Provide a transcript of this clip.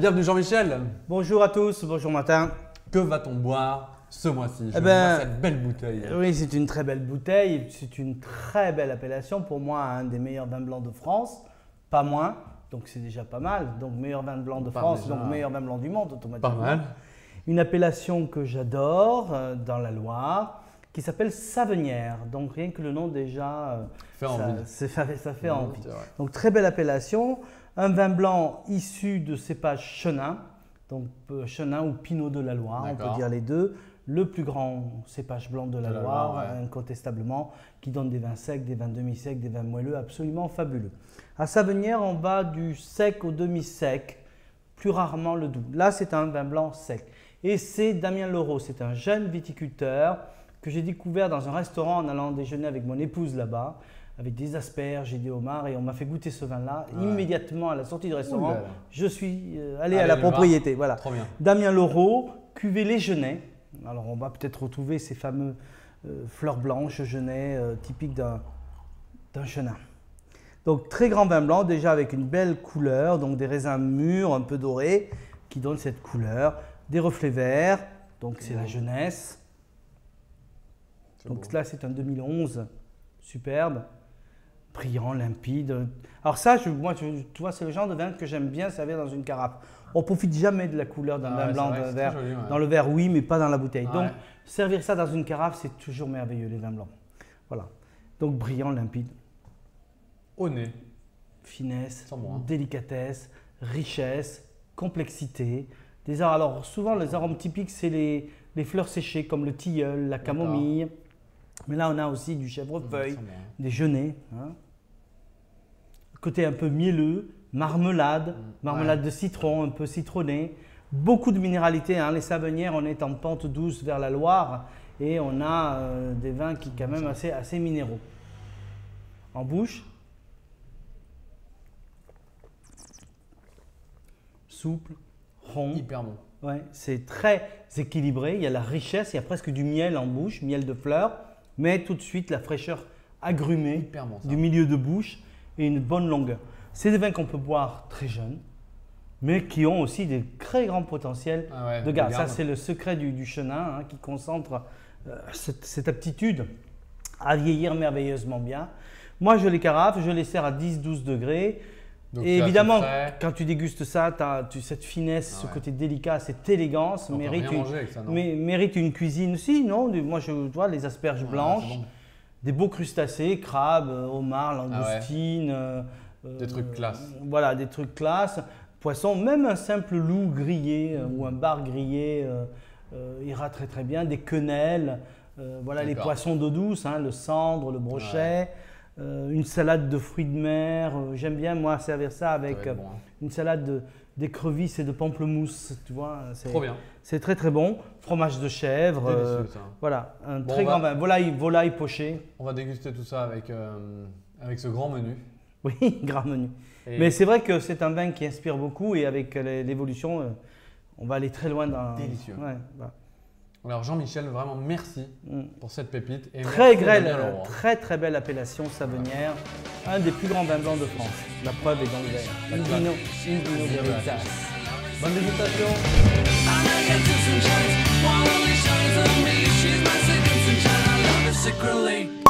bienvenue Jean-Michel. Bonjour à tous, bonjour Martin. Que va-t-on boire ce mois-ci? Je Eh vois cette belle bouteille. Oui, c'est une très belle bouteille, c'est une très belle appellation. Pour moi, un des meilleurs vins blancs de France, pas moins, donc c'est déjà pas mal. Donc meilleur vin blanc de France, donc meilleur vin blanc du monde automatiquement. Pas mal. Une appellation que j'adore dans la Loire, qui s'appelle Savenière. Donc rien que le nom déjà, Fait envie. ça fait envie. C'est vrai. Donc très belle appellation. Un vin blanc issu de cépage chenin, donc chenin ou pinot de la Loire, on peut dire les deux. Le plus grand cépage blanc de la Loire, ouais. incontestablement, qui donne des vins secs, des vins demi-secs, des vins moelleux, absolument fabuleux. À Savenière, on va du sec au demi-sec, plus rarement le doux. Là, c'est un vin blanc sec. Et c'est Damien Leroux, c'est un jeune viticulteur que j'ai découvert dans un restaurant en allant déjeuner avec mon épouse là-bas, avec des asperges et des homards, et on m'a fait goûter ce vin-là. Ouais. Immédiatement à la sortie du restaurant, je suis allé à la propriété. Voilà. Trop bien. Damien Leroux, cuvée Les Genêts. Alors on va peut-être retrouver ces fameux fleurs blanches genêts typiques d'un chenin. Donc très grand vin blanc, déjà avec une belle couleur, donc des raisins mûrs, un peu dorés, qui donnent cette couleur. Des reflets verts, donc c'est la jeunesse. Donc là c'est un 2011, superbe, brillant, limpide. Alors ça, moi, tu vois, c'est le genre de vin que j'aime bien servir dans une carafe. On ne profite jamais de la couleur d'un vin blanc, d'un verre. Joli, ouais. Dans le verre, oui, mais pas dans la bouteille. Ouais. Donc, servir ça dans une carafe, c'est toujours merveilleux, les vins blancs. Voilà. Donc, brillant, limpide. Au nez. Finesse, Sans délicatesse, richesse, complexité. Alors, souvent, les arômes typiques, c'est les fleurs séchées, comme le tilleul, la camomille. Mais là, on a aussi du chèvrefeuille, des genêts. Hein. Côté un peu mielleux, marmelade de citron, un peu citronné. Beaucoup de minéralité. Hein. Les Savenières, on est en pente douce vers la Loire et on a des vins qui quand même assez minéraux. En bouche, souple, rond. Hyper bon. Ouais, c'est très équilibré. Il y a la richesse, il y a presque du miel en bouche, miel de fleurs, mais tout de suite la fraîcheur agrumée du milieu de bouche et une bonne longueur. C'est des vins qu'on peut boire très jeunes, mais qui ont aussi des très grands potentiels de garde. Ça, c'est le secret du chenin qui concentre cette aptitude à vieillir merveilleusement bien. Moi, je les carafe, je les sers à 10-12 degrés. Donc, et évidemment, quand tu dégustes ça, tu as cette finesse, ce côté délicat, cette élégance, mérite une cuisine. Si, non, moi je vois les asperges blanches, des beaux crustacés, crabes, homards, langoustines. Des trucs classe. Voilà, des trucs classe. Poisson, même un simple loup grillé ou un bar grillé ira très très bien. Des quenelles, voilà les poissons d'eau douce, hein, le sandre, le brochet. Une salade de fruits de mer, j'aime bien moi servir ça avec une salade d'écrevisses et de pamplemousse, tu vois. Trop bien. C'est très très bon. Fromage de chèvre, voilà, un très grand vin. Volaille pochée. On va déguster tout ça avec ce grand menu. Oui, grand menu. Mais c'est vrai que c'est un vin qui inspire beaucoup et avec l'évolution, on va aller très loin dans… Délicieux. Ouais, voilà. Alors Jean-Michel, vraiment merci pour cette pépite. Et très très belle appellation Savenière, un des plus grands vins blancs de France. La preuve est dans le verre. Une Vino Veritas. Bonne dégustation. Secretly